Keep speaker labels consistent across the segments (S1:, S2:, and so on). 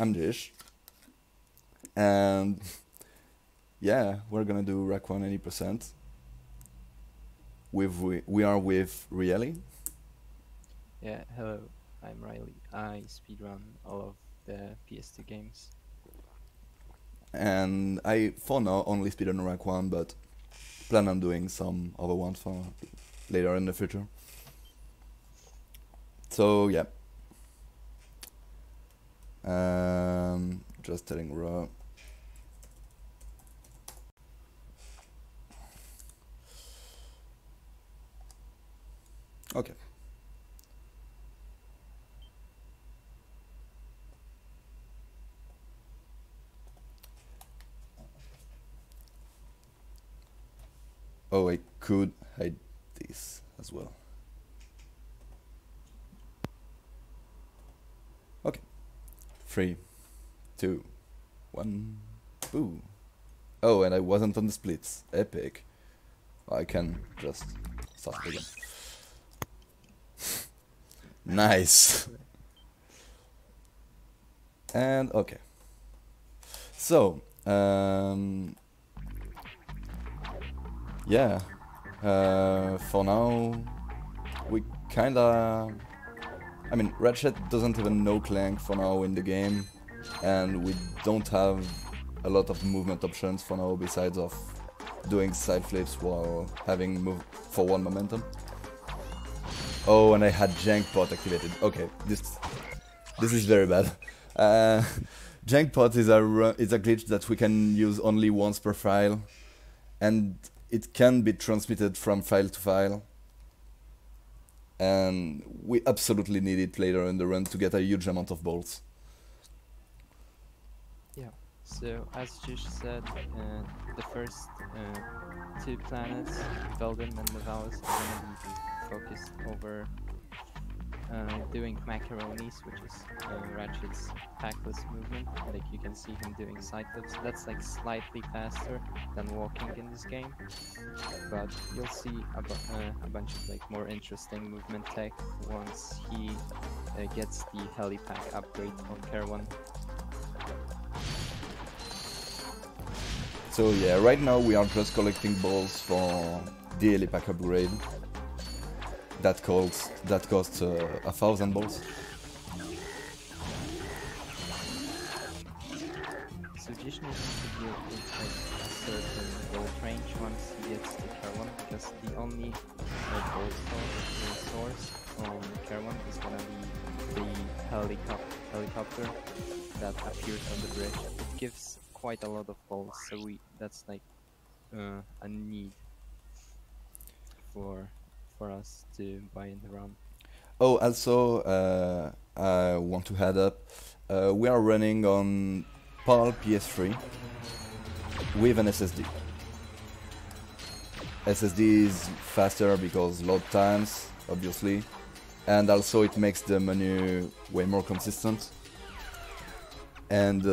S1: I'm Jish, and yeah, we're gonna do Rack 1 80%. We are with Rieli,
S2: Yeah, hello, I'm Riley. I speedrun all of the PS2 games.
S1: and I for now only speed on Rack 1, but plan on doing some other ones for later in the future. So yeah, just telling Ra. Okay. Oh, I could hide this as well. Okay. 3, 2, 1. Boo. Oh, and I wasn't on the splits. Epic. I can just start again. Nice. And okay. So, yeah. For now, we kinda. I mean, Ratchet doesn't even know Clank for now in the game, and we don't have a lot of movement options for now besides of doing side flips while having move for 1 momentum. Oh, and I had Jank Pot activated. Okay, this is very bad. Jank Pot is a glitch that we can use only once per file, and it can be transmitted from file to file. And we absolutely need it later in the run to get a huge amount of bolts.
S2: Yeah, so as Jish said, the first 2 planets, Veldin and Navalis, are going to be focused over doing macaronis, which is Ratchet's packless movement. Like you can see him doing side flips. That's like slightly faster than walking in this game, but you'll see a bunch of like more interesting movement tech once he gets the helipack upgrade on Care 1.
S1: So yeah, right now we are just collecting balls for the helipack upgrade. That costs 1,000 balls.
S2: So Jish needs to deal with like a certain bolt range once he gets to Care 1, because the only bolt source on Care 1 is gonna be the helicopter that appears on the bridge. It gives quite a lot of bolts, so that's like a need for us to buy in the run.
S1: Oh, also, I want to add up, we are running on PAL PS3 with an SSD. SSD is faster because load times, obviously, and also it makes the menu way more consistent. And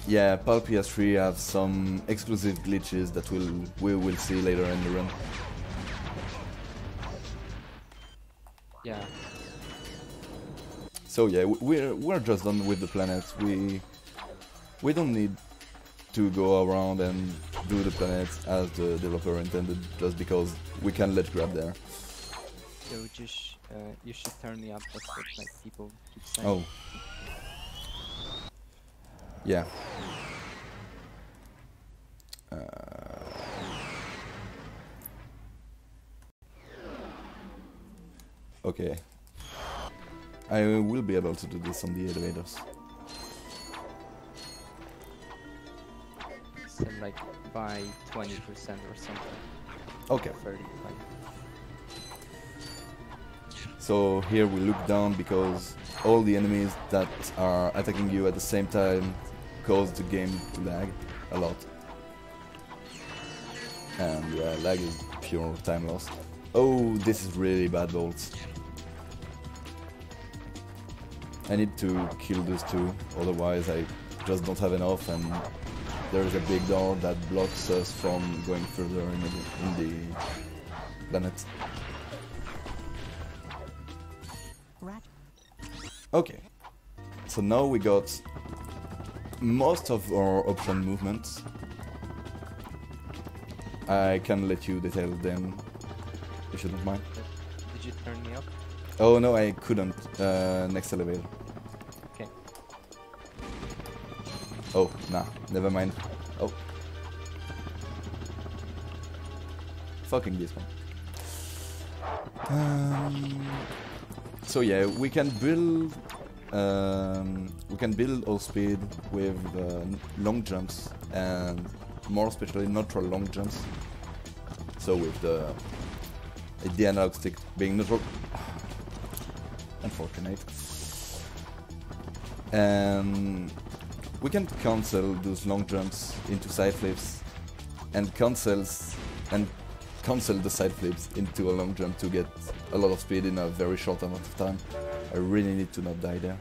S1: yeah, PAL PS3 have some exclusive glitches that we will see later in the run.
S2: Yeah.
S1: So yeah, we're just done with the planets. We don't need to go around and do the planets as the developer intended, just because we can let grab there.
S2: So just you should turn me up. That's what like people keep saying.
S1: Oh. Yeah. Okay. I will be able to do this on the elevators.
S2: So like by 20% or something.
S1: Okay.
S2: 30%.
S1: So here we look down because all the enemies that are attacking you at the same time cause the game to lag a lot. And yeah, lag is pure time lost. Oh, this is really bad bolts. I need to kill those two, otherwise I just don't have enough, and there's a big door that blocks us from going further in the planet. Okay, So now we got most of our option movements. I can let you detail them if you don't mind.
S2: Did you turn me up?
S1: Oh no, I couldn't. Next elevator.
S2: Okay.
S1: Oh, nah, never mind. Oh. Fucking this one. So yeah, we can build our speed with long jumps and more especially neutral long jumps. So with the analog stick being neutral. Unfortunate. And we can cancel those long jumps into side flips and cancel the side flips into a long jump to get a lot of speed in a very short amount of time. I really need to not die there.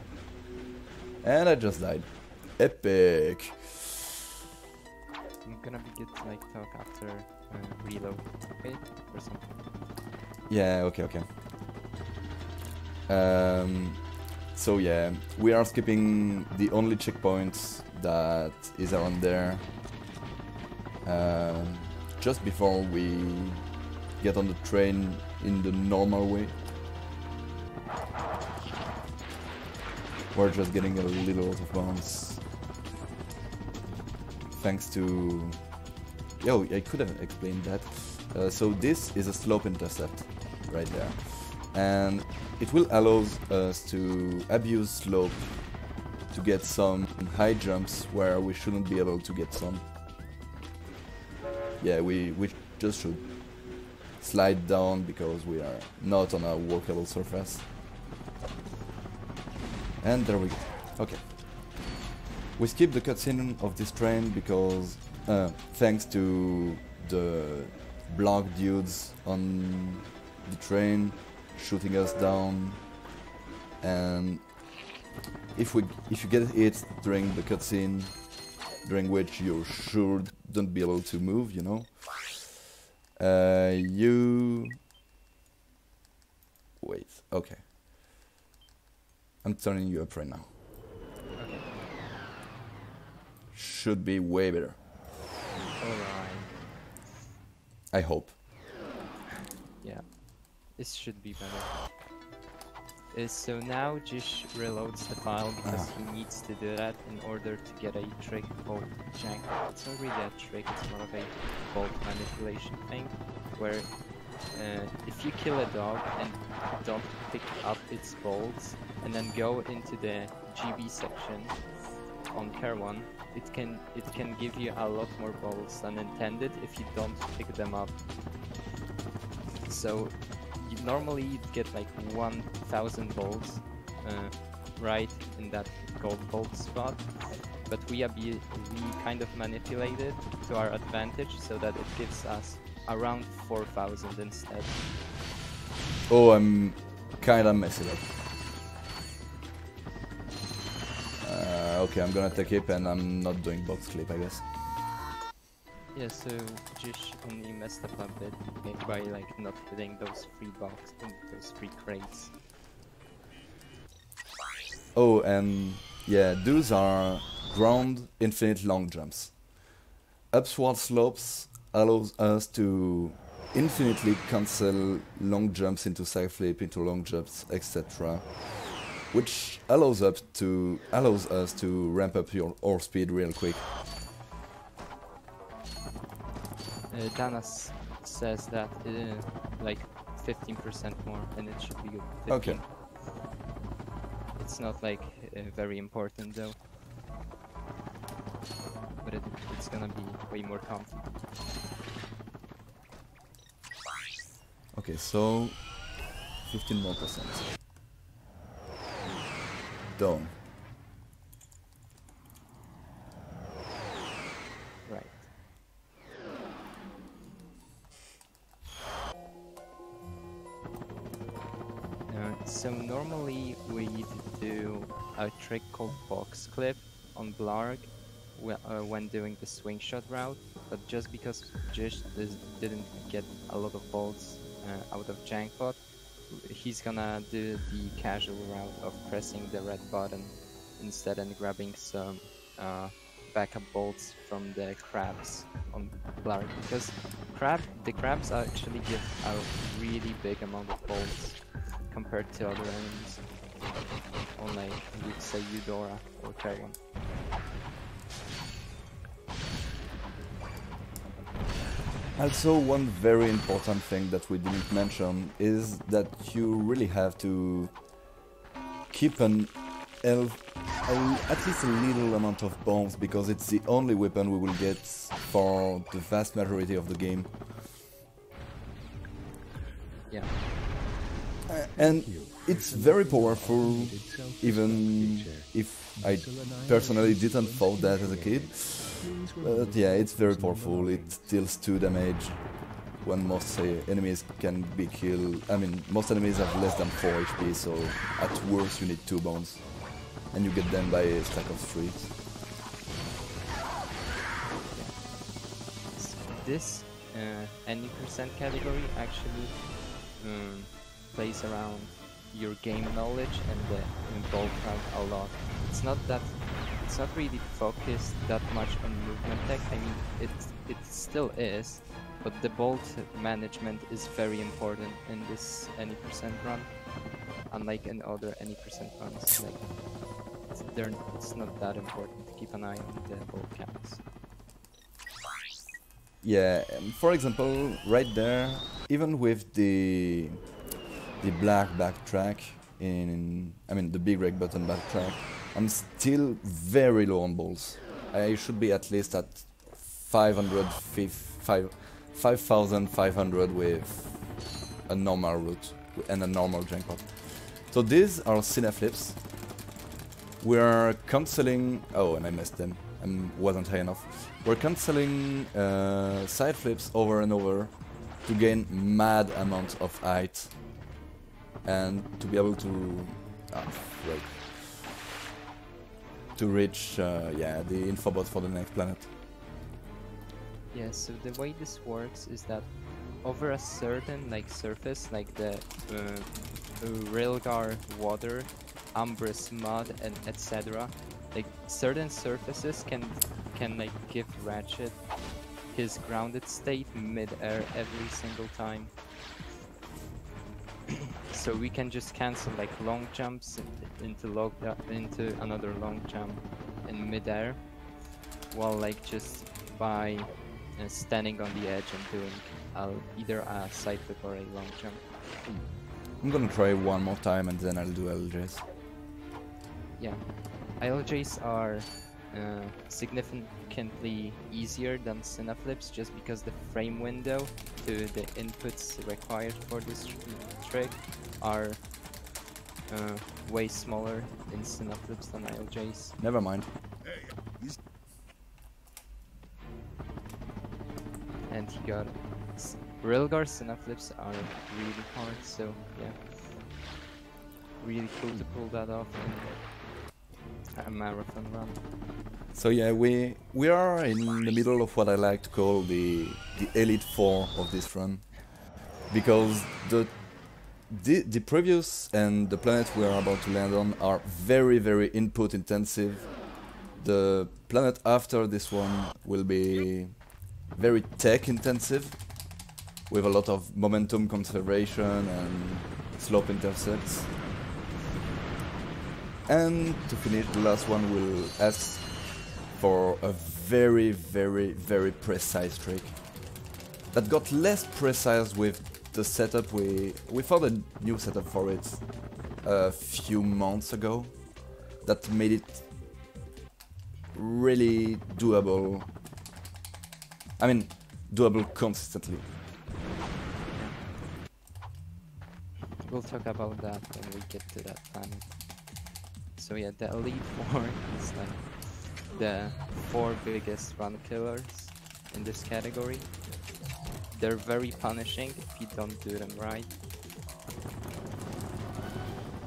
S1: And I just died. Epic!
S2: I'm gonna be good to like talk after reload, okay? Or something.
S1: Yeah, okay. So yeah, we are skipping the only checkpoints that is around there. Just before we get on the train in the normal way. We're just getting a little out of bounds. Thanks to... Yo, I could have explained that. So this is a slope intercept right there. And it will allow us to abuse slope to get some high jumps where we shouldn't be able to get some. Yeah, we just should slide down because we are not on a walkable surface. And there we go. Okay. We skipped the cutscene of this train because thanks to the block dudes on the train shooting us down, and if you get hit during the cutscene, during which you shouldn't be able to move, you know, you wait. Okay, I'm turning you up right now.
S2: Okay.
S1: Should be way better.
S2: Alright.
S1: I hope.
S2: Yeah. This should be better. So now Jish reloads the file because he needs to do that in order to get a trick called jank. It's not really a trick, it's more of a bolt manipulation thing, where if you kill a dog and don't pick up its bolts and then go into the GB section on Care 1, it can give you a lot more bolts than intended if you don't pick them up. So normally you'd get like 1000 bolts right in that gold bolt spot, but we kind of manipulate it to our advantage so that it gives us around 4000 instead.
S1: Oh, I'm kinda messing up. Okay, I'm gonna take it and I'm not doing box clip, I guess.
S2: Yeah, so Jish only messed up a bit by like not hitting those those free crates.
S1: Oh, and yeah, those are ground infinite long jumps. Upward slopes allows us to infinitely cancel long jumps into side flip, into long jumps, etc. Which allows us to ramp up our speed real quick.
S2: Danas says that like 15% more, and it should be good. 15.
S1: Okay.
S2: It's not like very important though, but it's gonna be way more comfy.
S1: Okay, so 15 more percent. Done.
S2: Right. So normally we do a trick called box clip on Blarg when doing the swing shot route, but just because Jish didn't get a lot of bolts out of Jankbot, he's gonna do the casual route of pressing the red button instead and grabbing some backup bolts from the crabs on Blark, because the crabs actually give a really big amount of bolts compared to other enemies on, like, you'd say Eudora or Terran.
S1: Also, one very important thing that we didn't mention is that you really have to keep at least a little amount of bombs, because it's the only weapon we will get for the vast majority of the game.
S2: Yeah.
S1: And it's very powerful, even if I personally didn't thought that as a kid. But yeah, it's very powerful. It deals 2 damage when most enemies can be killed. I mean, most enemies have less than 4 HP, so at worst you need 2 bombs. And you get them by a stack of 3.
S2: This any percent category actually plays around your game knowledge and the bolt count a lot. It's not really focused that much on movement tech. I mean, it still is, but the bolt management is very important in this any percent run, unlike in other any percent runs. Like, it's not that important to keep an eye on the bolt counts.
S1: Yeah, for example, right there, even with the black backtrack I mean the big red button backtrack, I'm still very low on balls. I should be at least at 5,500 with a normal route and a normal jackpot. So these are Cine flips. We're cancelling... Oh, and I missed them. I wasn't high enough. We're cancelling side flips over and over to gain mad amounts of height and to be able to reach yeah, the infobot for the next planet.
S2: Yeah, so the way this works is that over a certain surface, like the Railgar water, Umbrous mud, and etc., like certain surfaces can give Ratchet his grounded state mid-air every single time. So we can just cancel long jumps into another long jump in mid-air, while just by standing on the edge and doing either a side flip or a long jump.
S1: I'm gonna try one more time and then I'll do LJs.
S2: Yeah, ILJs are significantly easier than Cineflips just because the frame window to the inputs required for this trick are way smaller in Cineflips than ILJs.
S1: Never mind.
S2: And he got it. Railgar Cineflips are really hard, so yeah. Really cool to pull that off in a marathon run.
S1: So yeah, we are in the middle of what I like to call the Elite Four of this run, because the previous and the planet we are about to land on are very, very input intensive. The planet after this one will be very tech intensive, with a lot of momentum conservation and slope intercepts. And to finish, the last one will ask for a very, very, very precise trick that got less precise with the setup. We found a new setup for it a few months ago that made it really doable. I mean, doable consistently.
S2: We'll talk about that when we get to that planet. So yeah, the Elite Four is the 4 biggest run killers in this category. They're very punishing if you don't do them right.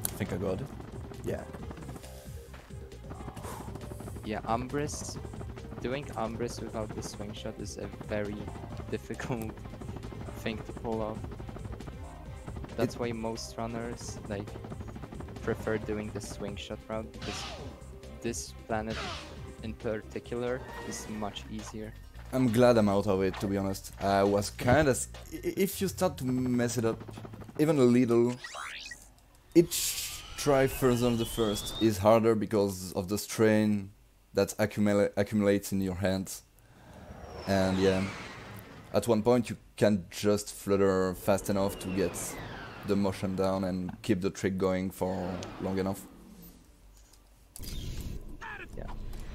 S1: I think I got it. Yeah.
S2: Yeah, Umbrous. Doing Umbrous without the swing shot is a very difficult thing to pull off. That's why most runners prefer doing the swing shot route, because this planet in particular is much easier.
S1: I'm glad I'm out of it, to be honest. I was kinda... If you start to mess it up even a little, each try further than the first is harder because of the strain that accumulates in your hands. And yeah, at one point you can't just flutter fast enough to get the motion down and keep the trick going for long enough.
S2: Yeah.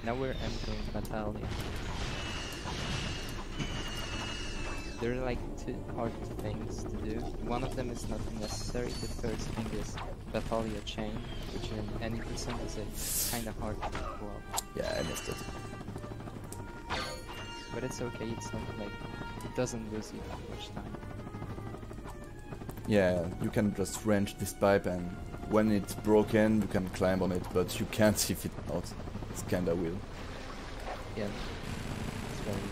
S2: Now we're entering Battalion. There are like two hard things to do. One of them is not necessary. The first thing is Battalion chain, which in any percent is kind of hard to pull up.
S1: Yeah, I missed it.
S2: But it's okay, it's not like, it doesn't lose you that much time.
S1: Yeah, you can just wrench this pipe and when it's broken you can climb on it, but you can't sieve it out. It's kinda weird.
S2: Yeah, it's very weird.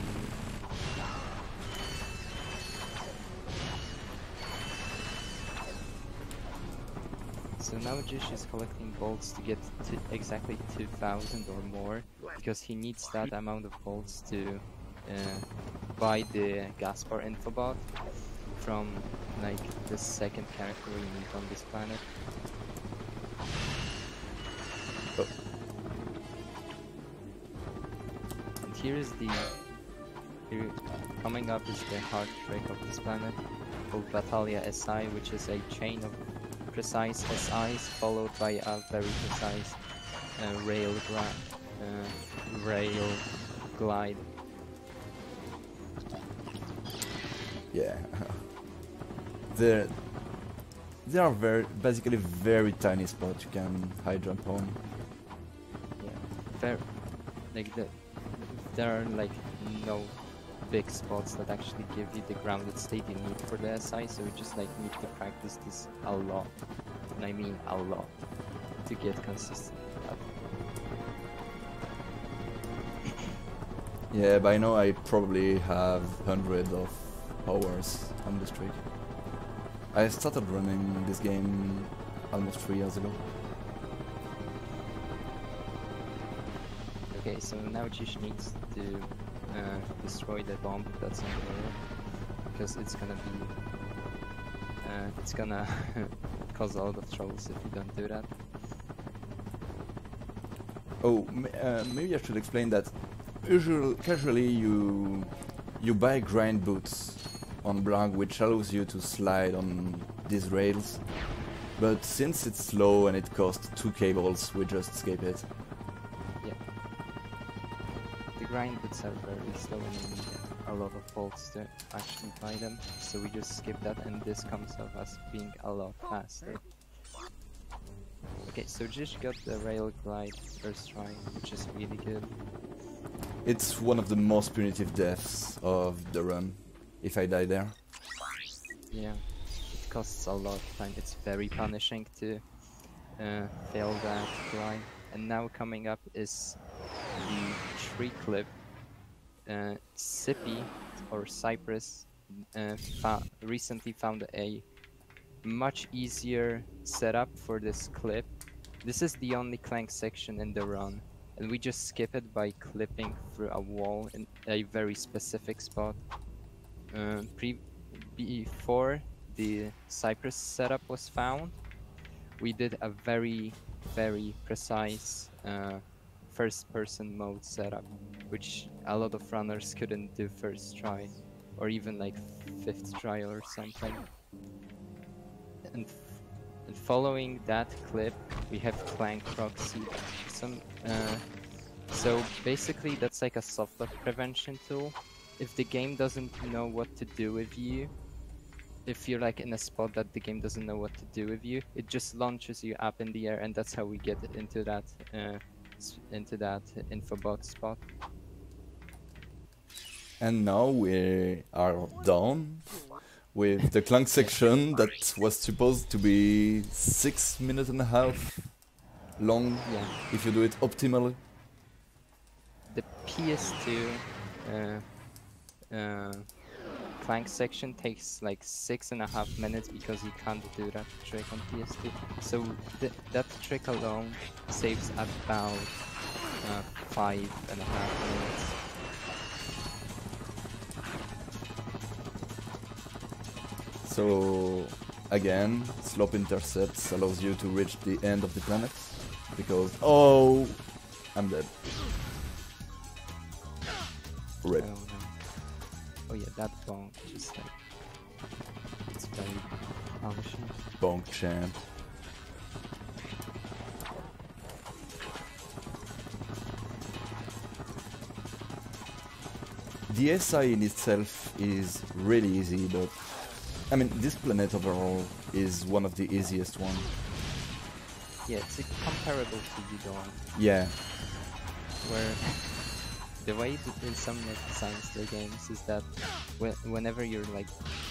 S2: So now Jish is collecting bolts to get to exactly 2,000 or more, because he needs that amount of bolts to buy the gas bar infobot from like the second character we meet on this planet.
S1: Oh.
S2: And coming up is the hard trick of this planet called Battalion SI, which is a chain of precise SIs followed by a very precise rail glide.
S1: Yeah. There are basically very tiny spots you can high jump on.
S2: Yeah, there are like no big spots that actually give you the grounded state you need for the SI, so we just like need to practice this a lot, and I mean a lot, to get consistent at that.
S1: Yeah, by now I probably have hundreds of hours on this trick. I started running this game almost 3 years ago.
S2: Okay, so now Jish needs to destroy the bomb that's in the air, because it's gonna cause a lot of troubles if you don't do that.
S1: Oh, maybe I should explain that casually you buy grind boots on Blanc, which allows you to slide on these rails, but since it's slow and it costs 2 cables, we just skip it.
S2: Yeah. The grind bits are very slow and you need a lot of bolts to actually buy them, so we just skip that, and this comes off as being a lot faster. Okay, so Jish got the rail glide first try, which is really good.
S1: It's one of the most punitive deaths of the run, if I die there.
S2: Yeah, it costs a lot of time. It's very punishing to fail that glide. And now coming up is the tree clip. Sippy, or Cypress, recently found a much easier setup for this clip. This is the only Clank section in the run, and we just skip it by clipping through a wall in a very specific spot. Before the Cypress setup was found, we did a very precise first-person mode setup, which a lot of runners couldn't do first try, or even like 5th try or something. And following that clip, we have Clank proxy. So basically, that's like a soft lock prevention tool. If the game doesn't know what to do with you, if you're like in a spot that the game doesn't know what to do with you, it just launches you up in the air, and that's how we get into that infobot spot.
S1: And now we are done with the Clank section that was supposed to be 6.5 minutes long,
S2: Yeah.
S1: if you do it optimally.
S2: The PS2 Clank section takes like 6.5 minutes because you can't do that trick on PS2. So that trick alone saves about 5.5 minutes.
S1: So again, slope intercepts allows you to reach the end of the planet because oh, I'm dead. Rip.
S2: Oh no. Oh yeah, that bonk just like it's very punishing.
S1: Bonk champ. The SI in itself is really easy, but I mean this planet overall is one of the easiest ones.
S2: Yeah, it's comparable to Udon,
S1: Yeah.
S2: where the way that Insomniac designs their games is that whenever you're like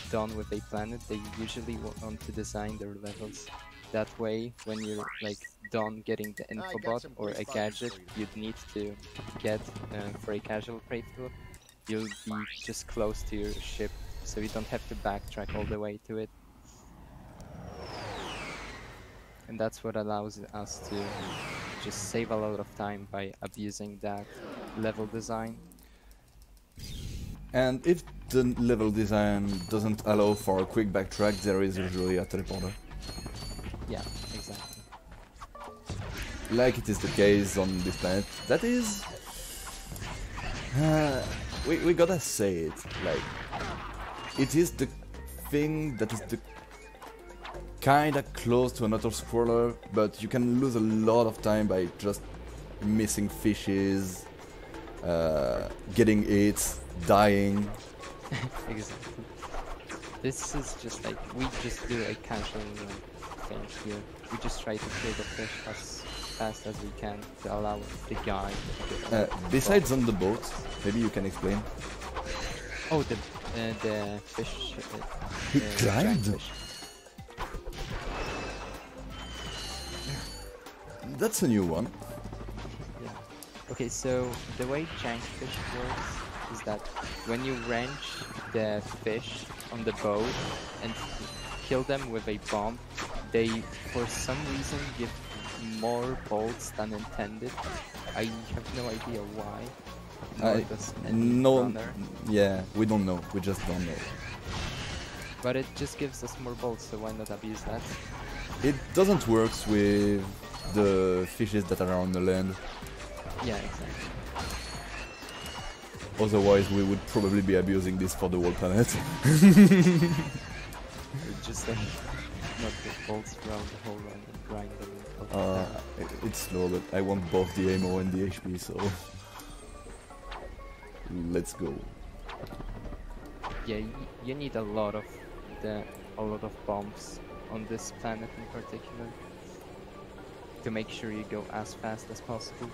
S2: done with a planet, they usually want to design their levels that way. When you're like done getting the infobot or a gadget you'd need to get for a casual playthrough, you'll be just close to your ship, so you don't have to backtrack all the way to it. And that's what allows us to just save a lot of time by abusing that level design.
S1: And if the level design doesn't allow for a quick backtrack, there is usually a teleporter.
S2: Yeah, exactly.
S1: Like it is the case on this planet. That is... we gotta say it, like... It is the thing that is the kinda close to an auto-scroller, but you can lose a lot of time by just missing fishes, getting hit, dying.
S2: Exactly. This is just like, we just do a casual thing here. We just try to kill the fish as fast as we can to allow the guy to
S1: Besides on the boat, maybe you can explain.
S2: Oh, the fish.
S1: He
S2: giant
S1: climbed?
S2: fish.
S1: That's a new one.
S2: Yeah. Okay, so the way giant fish works is that when you wrench the fish on the boat and kill them with a bomb, they for some reason give more bolts than intended. I have no idea why. Nor does any
S1: No,
S2: runner.
S1: yeah, we don't know. We just don't know.
S2: But it just gives us more bolts, so why not abuse that?
S1: It doesn't work with the fishes that are on the land.
S2: Yeah, exactly.
S1: Otherwise, we would probably be abusing this for the whole planet.
S2: Just like not get bolts around the whole run and grind them.
S1: It's slow, but I want both the ammo and the HP, so let's go.
S2: Yeah, you need a lot of bombs on this planet in particular to make sure you go as fast as possible.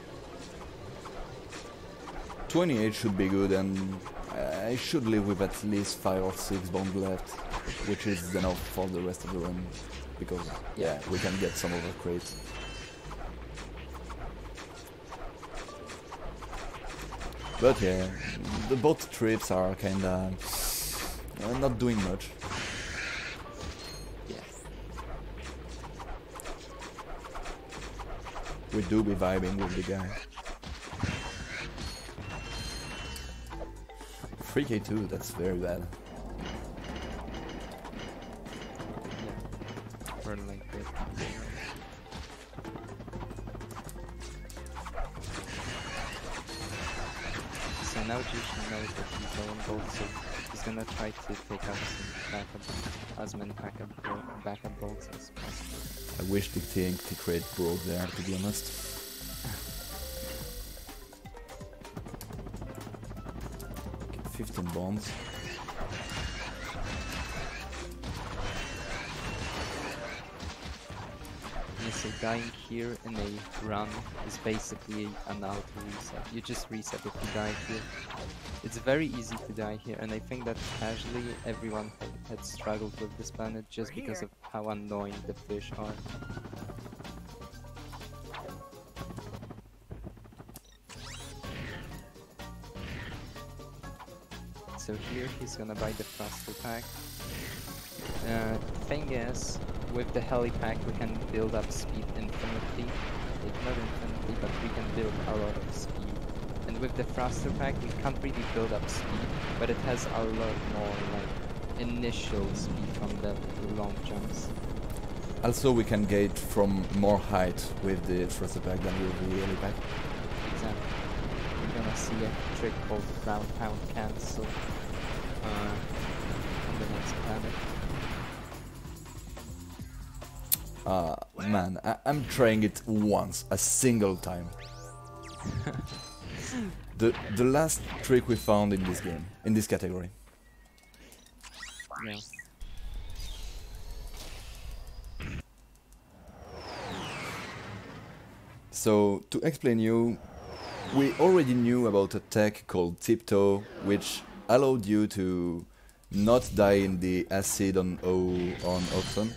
S1: 28 should be good, and I should live with at least 5 or 6 bombs left, which is enough for the rest of the run, because yeah, we can get some other crates. But yeah, the boat trips are kinda not doing much.
S2: Yeah.
S1: We do be vibing with the guy. 3k2, that's very bad.
S2: Yeah. Burn like that. So now Jushin knows that he's low on gold, so he's gonna try to take out some as many backup bolts as possible.
S1: I wish the TNT crate broke there, to be honest. Okay, 15 bombs.
S2: Yeah, so dying here in a run is basically an auto reset. You just reset if you die here. It's very easy to die here, and I think that casually everyone had struggled with this planet just because of how annoying the fish are. So here he's gonna buy the thruster pack. Thing is, with the heli pack we can build up speed infinitely. Like, not infinitely, but we can build a lot of speed. And with the thruster pack, we can't really build up speed, but it has a lot more like initial speed from the long jumps.
S1: Also, we can gate from more height with the thruster pack than with the heli pack.
S2: Exactly. We're gonna see a trick called ground pound cancel on the next planet.
S1: Man, I'm trying it once, a single time. The last trick we found in this game, in this category.
S2: Yeah.
S1: So, to explain you, we already knew about a tech called Tiptoe, which allowed you to not die in the acid on Oxon.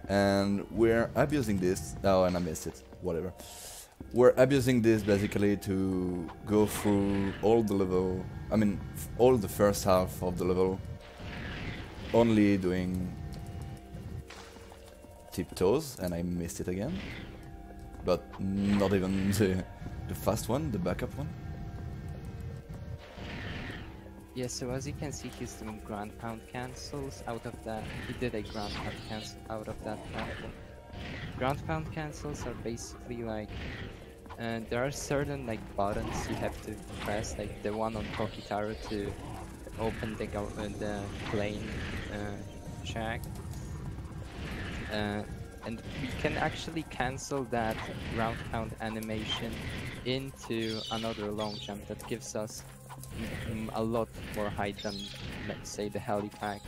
S1: And we're abusing this. Oh, and I missed it. Whatever. We're abusing this basically to go through all the level. I mean, all the first half of the level. Only doing tiptoes, and I missed it again. But not even the fast one, the backup one.
S2: Yeah, so as you can see, he's doing ground pound cancels out of that. He did a ground pound cancel out of that platform. Ground pound cancels are basically like, there are certain like buttons you have to press, like the one on Kokitaru to open the plane check. And we can actually cancel that ground pound animation into another long jump that gives us a lot more height than, let's say, the heli pack,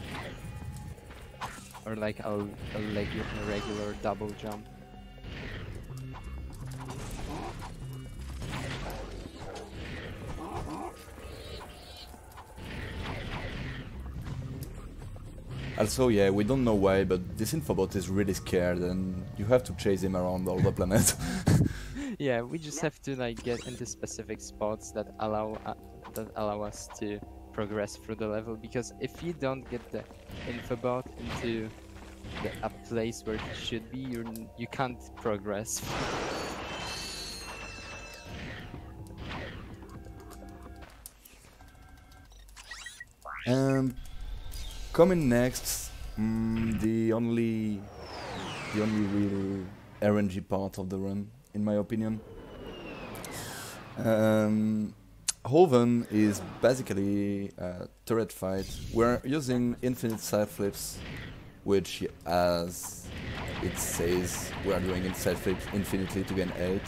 S2: or like a regular double jump.
S1: Also, yeah, we don't know why, but this infobot is really scared and you have to chase him around all the planet.
S2: Yeah, we just have to like get into specific spots that allow us to progress through the level, because if you don't get the infobot into a place where he should be, you can't progress.
S1: Coming next, the only real RNG part of the run, in my opinion. Hoven is basically a turret fight. We're using infinite side flips, which, as it says, we are doing side flips infinitely to gain 8.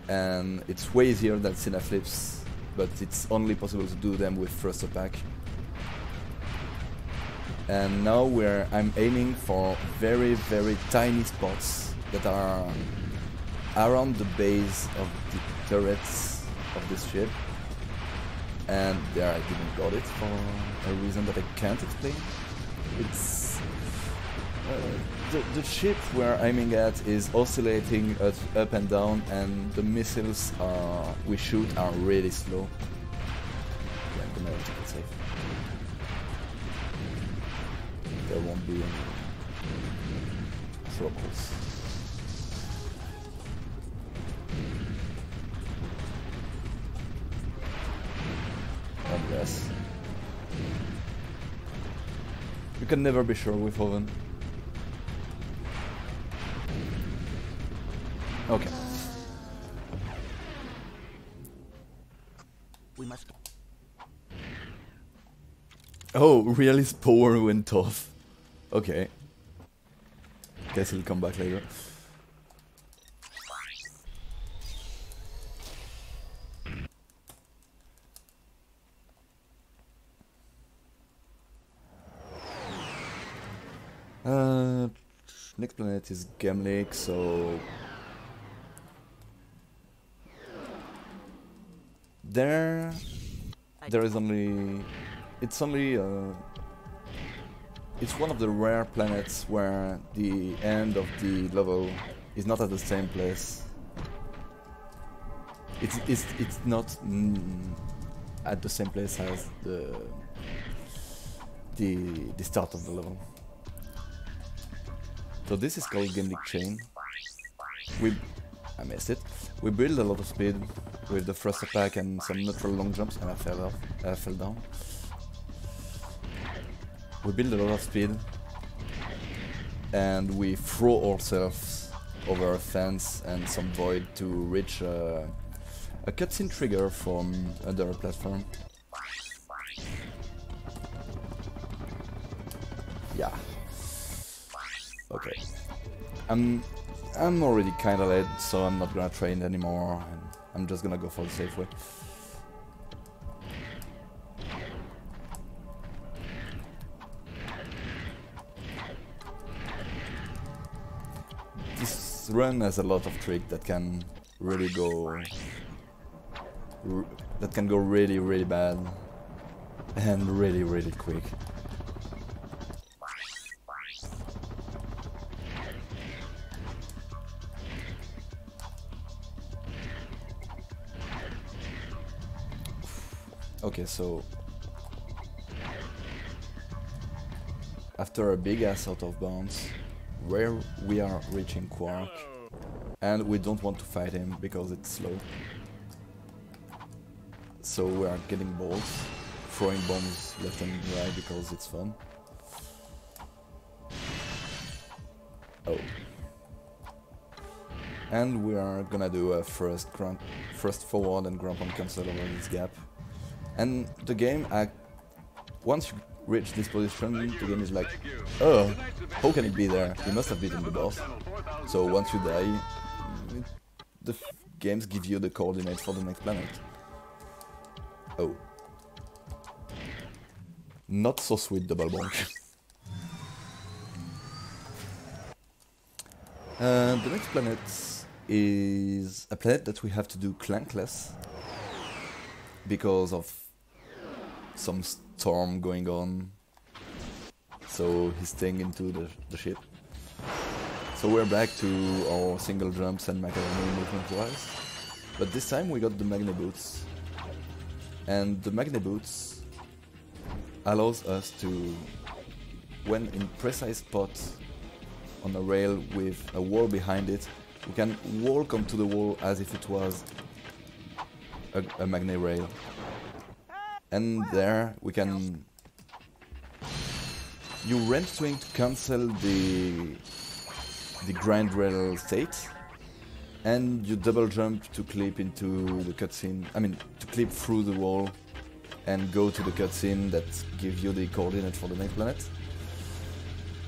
S1: And it's way easier than Cine flips, but it's only possible to do them with thruster pack. And now I'm aiming for very, very tiny spots that are around the base of the turrets of this ship. And there I didn't got it for a reason that I can't explain. It's the ship we're aiming at is oscillating up and down, and the missiles we shoot are really slow. Yeah, I'm gonna take it safe. There won't be any troubles. Unless you can never be sure with Oven. Okay.
S3: We must.
S1: Oh, realist power went off. Okay. Guess he'll come back later. Next planet is Gemlik, so there is only it's one of the rare planets where the end of the level is not at the same place. It's not at the same place as the start of the level. So this is called Gemlik Chain. I missed it. We build a lot of speed with the thrust attack and some neutral long jumps, and I fell down. We build a lot of speed, and we throw ourselves over a fence and some void to reach a cutscene trigger from under a platform. Yeah. Okay. I'm already kinda late, so I'm not gonna train anymore, and I'm just gonna go for the safe way. This run has a lot of tricks that can really go... that can go really, really bad, and really, really quick. Okay, so after a big ass out of bounds, where we are reaching Quark, and we don't want to fight him because it's slow. So we are getting bold, throwing bombs left and right because it's fun. Oh. And we are gonna do a first forward and grump on cancel over this gap. And the game, once you reach this position, the game is like, oh, how can it be there? You must have beaten the boss. So once you die, the games give you the coordinates for the next planet. Oh. Not so sweet double bonk. The next planet is a planet that we have to do clankless because of some storm going on, so he's staying into the ship. So we're back to our single jumps and macaroni movement wise, but this time we got the Magnet Boots, and the Magnet Boots allows us to, when in precise spots on a rail with a wall behind it, we can walk onto the wall as if it was a magnet rail. And there we can... You range swing to cancel the grind rail state, and you double jump to clip into the cutscene, to clip through the wall and go to the cutscene that gives you the coordinate for the next planet.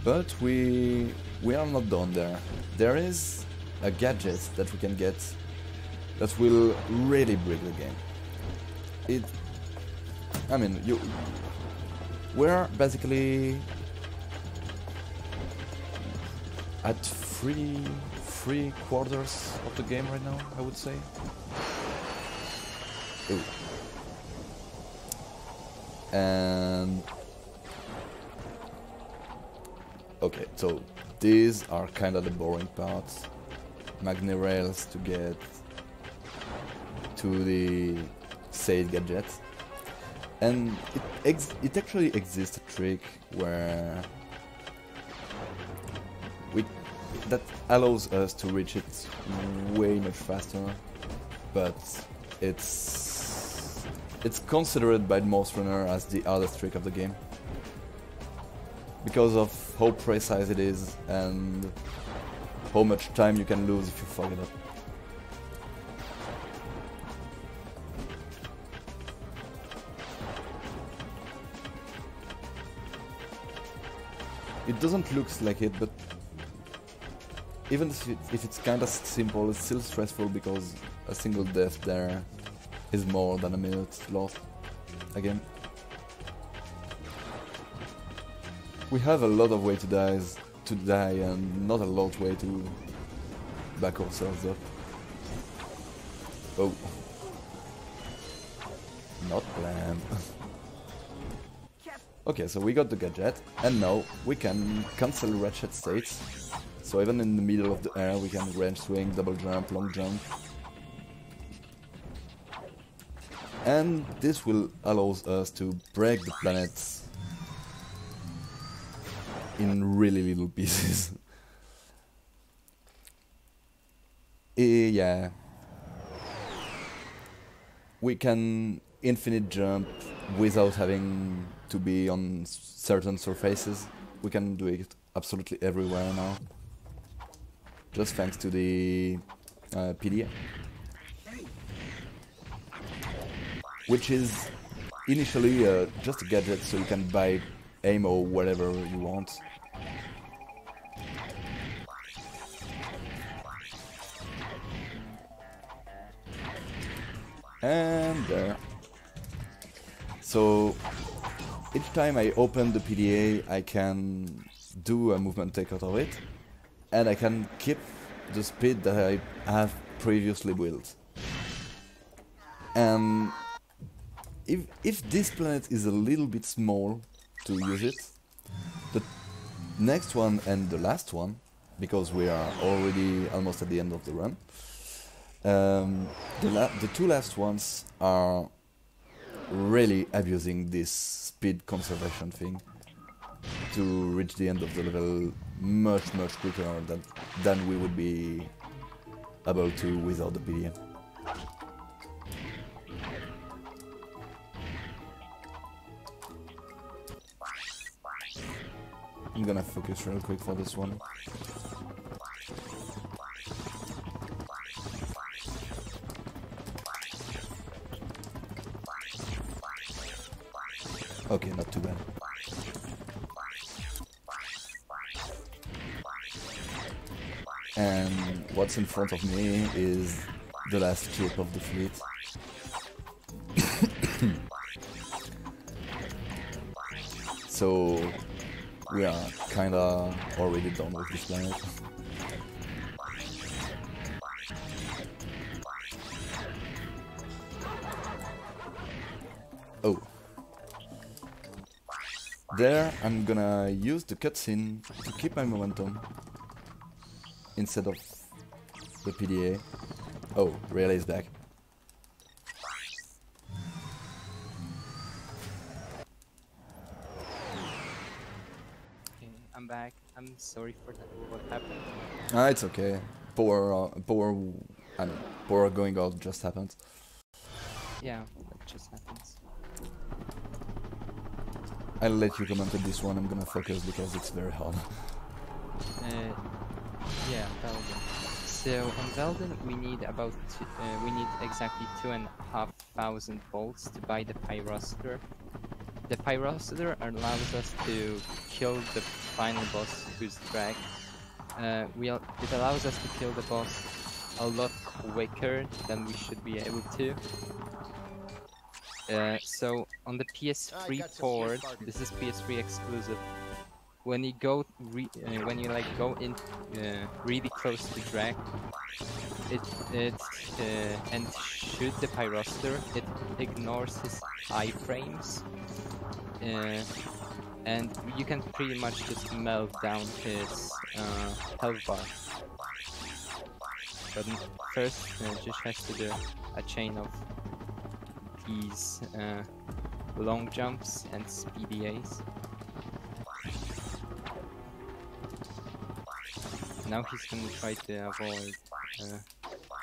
S1: But we are not done there. There is a gadget that we can get that will really break the game. We're basically at three quarters of the game right now, I would say. Ooh. And okay, so these are kind of the boring parts. Magnet rails to get to the said gadget. And it actually exists a trick where that allows us to reach it way much faster, but it's considered by most runners as the hardest trick of the game because of how precise it is and how much time you can lose if you fuck it up. It doesn't look like it, but even if it's kinda simple, it's still stressful because a single death there is more than a minute lost again. We have a lot of way to die and not a lot way to back ourselves up. Oh. Not planned. Okay, so we got the gadget, and now we can cancel Ratchet states. So even in the middle of the air we can range swing, double jump, long jump. And this will allow us to break the planets in really little pieces. Yeah. We can infinite jump without having to be on certain surfaces. We can do it absolutely everywhere now. Just thanks to the PDA. Which is initially just a gadget, so you can buy ammo whatever you want. And there. So each time I open the PDA, I can do a movement take out of it, and I can keep the speed that I have previously built. And if this planet is a little bit small to use it, the next one and the last one, because we are already almost at the end of the run, the two last ones are really abusing this speed conservation thing to reach the end of the level much quicker than we would be able to without the PDA. I'm gonna focus real quick for this one. Okay, not too bad. And what's in front of me is the last ship of the fleet. So we are kinda already done with this planet. Oh. There, I'm gonna use the cutscene to keep my momentum instead of the PDA. Oh, Relay is back.
S2: Okay, I'm back. I'm sorry for that. What happened?
S1: Ah, it's okay. Power going out just happened.
S2: Yeah, that just happens.
S1: I'll let you comment on this one. I'm gonna focus because it's very hard.
S2: Yeah, Velden. So on Velden we need about we need exactly 2,500 bolts to buy the Pyroster. The Pyroster allows us to kill the final boss, who's Drag. It allows us to kill the boss a lot quicker than we should be able to. So on the PS3 port, this is PS3 exclusive. When you go go in really close to Drag, and shoot the Pyroster, it ignores his iframes, and you can pretty much just melt down his health bar. But first, just has to do a chain of these long jumps and speedies. Now he's gonna try to avoid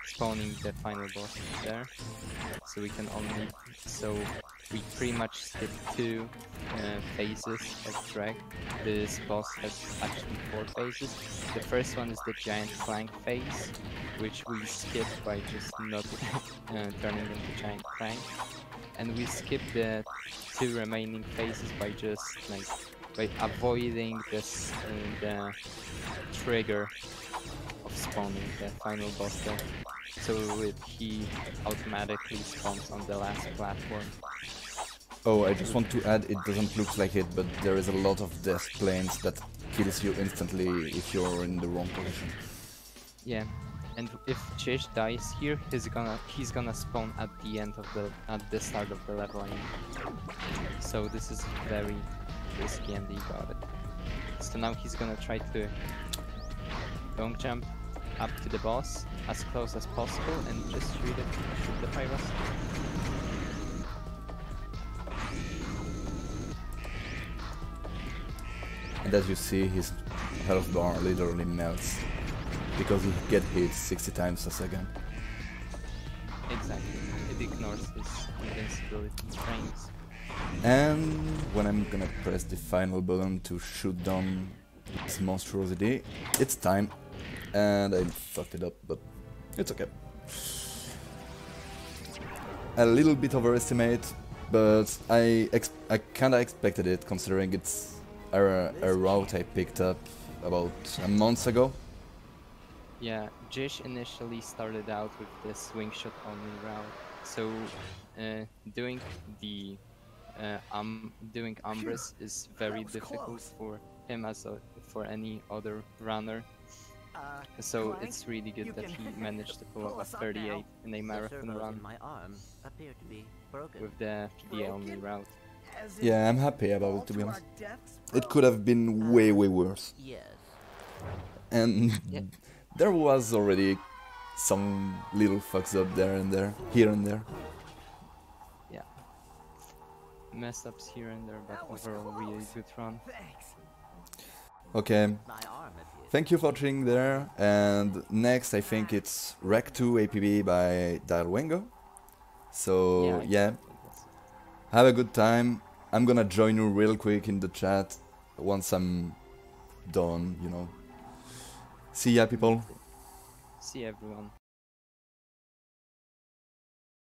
S2: spawning the final boss there, so we pretty much skip 2 phases of Drag. This boss has actually 4 phases. The first one is the giant Clank phase, which we skip by just not turning into giant Clank, and we skip the 2 remaining phases by just by avoiding this the trigger of spawning the final boss there. So he automatically spawns on the last platform.
S1: Oh, I just want to add, it doesn't look like it, but there is a lot of death planes that kills you instantly if you're in the wrong position.
S2: Yeah, and if Jish dies here, he's gonna spawn at the end of the start of the level. So this is very risky, and he got it. So now he's gonna try to long jump up to the boss as close as possible and just shoot the Pyros.
S1: And as you see, his health bar literally melts. because he get hit 60 times a second.
S2: Exactly. It ignores his invincibility frames.
S1: And when I'm gonna press the final button to shoot down this monstrosity, it's time. And I fucked it up, but it's okay. A little bit overestimate, but I kinda expected it, considering it's a route I picked up about a month ago.
S2: Yeah, Jish initially started out with the swing shot only route, so doing the doing Umbris is very difficult for him as for any other runner. So
S3: Clank,
S2: it's really good
S3: you
S2: that
S3: can
S2: he managed to pull
S3: pull
S2: up a
S3: us up
S2: 38
S3: now.
S2: in a
S3: The
S2: marathon
S3: servos
S2: run
S3: in my arm appear to be broken.
S2: with the PDA only route.
S3: As in
S1: Yeah, I'm happy about
S3: fall
S1: it, to be
S3: to our
S1: honest.
S3: deaths,
S1: It
S3: bro?
S1: could have been way worse.
S3: Yes.
S1: And
S2: Yeah.
S1: there was already some little fucks up there and there, here and there.
S2: Yeah. Mess ups here and there, but
S3: That was
S2: overall really
S3: close.
S2: good run.
S3: Thanks.
S1: Okay,
S3: My arm appears.
S1: thank you for watching there, and next I think it's Rec 2 APB by Darwengo. So
S2: I
S1: yeah,
S2: think that's-
S1: have a good time. I'm gonna join you real quick in the chat once I'm done, you know. See ya, people.
S2: See everyone.